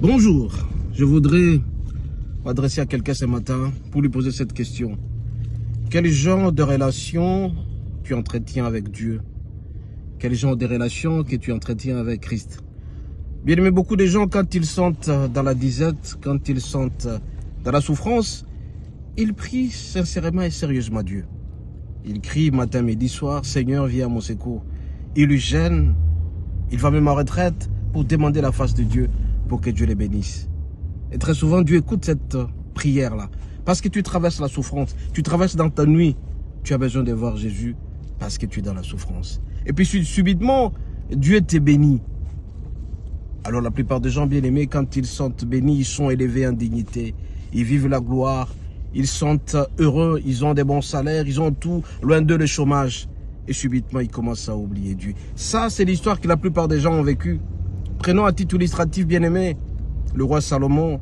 Bonjour, je voudrais m'adresser à quelqu'un ce matin pour lui poser cette question. Quel genre de relation tu entretiens avec Dieu? Quel genre de relation que tu entretiens avec Christ? Bien aimé, beaucoup de gens, quand ils sont dans la disette, quand ils sont dans la souffrance, ils prient sincèrement et sérieusement Dieu. Ils crient matin, midi, soir, Seigneur, viens à mon secours. Ils lui gênent, il va même en retraite pour demander la face de Dieu pour que Dieu les bénisse. Et très souvent, Dieu écoute cette prière-là. Parce que tu traverses la souffrance, tu traverses dans ta nuit, tu as besoin de voir Jésus parce que tu es dans la souffrance. Et puis subitement, Dieu te bénit. Alors la plupart des gens bien-aimés, quand ils sont bénis, ils sont élevés en dignité. Ils vivent la gloire, ils sont heureux, ils ont des bons salaires, ils ont tout, loin d'eux le chômage. Et subitement, ils commencent à oublier Dieu. Ça, c'est l'histoire que la plupart des gens ont vécue. Prenons à titre illustratif, bien-aimé, le roi Salomon.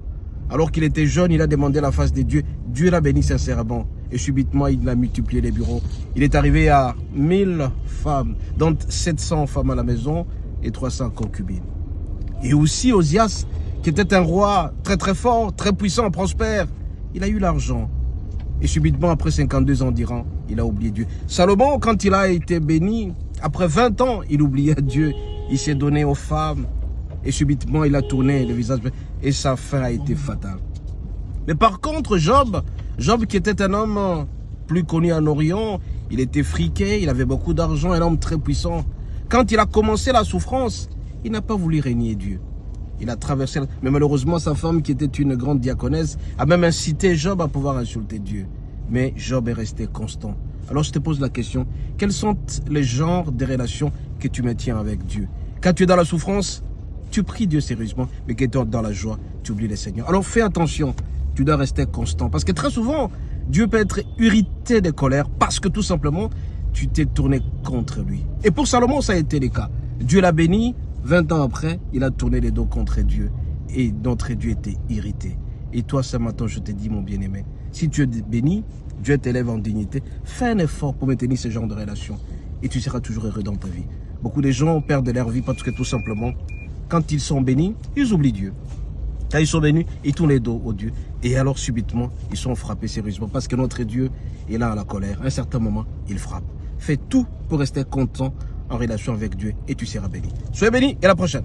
Alors qu'il était jeune, il a demandé la face de Dieu. Dieu l'a béni sincèrement. Et subitement, il a multiplié les bureaux. Il est arrivé à 1000 femmes, dont 700 femmes à la maison et 300 concubines. Et aussi Osias, qui était un roi très très fort, très puissant, prospère. Il a eu l'argent. Et subitement, après 52 ans d'Iran, il a oublié Dieu. Salomon, quand il a été béni, après 20 ans, il oubliait Dieu. Il s'est donné aux femmes. Et subitement, il a tourné le visage. Et sa fin a été fatale. Mais par contre, Job qui était un homme plus connu en Orient, il était friqué, il avait beaucoup d'argent, un homme très puissant. Quand il a commencé la souffrance, il n'a pas voulu régner Dieu. Il a traversé, mais malheureusement, sa femme, qui était une grande diaconesse, a même incité Job à pouvoir insulter Dieu. Mais Job est resté constant. Alors je te pose la question, quels sont les genres de relations que tu maintiens avec Dieu? Quand tu es dans la souffrance, tu pries Dieu sérieusement, mais quand tu es dans la joie, tu oublies le Seigneur. Alors fais attention, tu dois rester constant. Parce que très souvent, Dieu peut être irrité de colère parce que tout simplement, tu t'es tourné contre lui. Et pour Salomon, ça a été le cas. Dieu l'a béni, 20 ans après, il a tourné les dos contre Dieu. Et notre Dieu était irrité. Et toi, ce matin, je te dis, mon bien-aimé, si tu es béni, Dieu t'élève en dignité. Fais un effort pour maintenir ce genre de relation. Et tu seras toujours heureux dans ta vie. Beaucoup de gens perdent leur vie parce que tout simplement, quand ils sont bénis, ils oublient Dieu. Quand ils sont bénis, ils tournent les dos au Dieu. Et alors, subitement, ils sont frappés sérieusement. Parce que notre Dieu est là à la colère. À un certain moment, il frappe. Fais tout pour rester content en relation avec Dieu. Et tu seras béni. Soyez bénis et à la prochaine.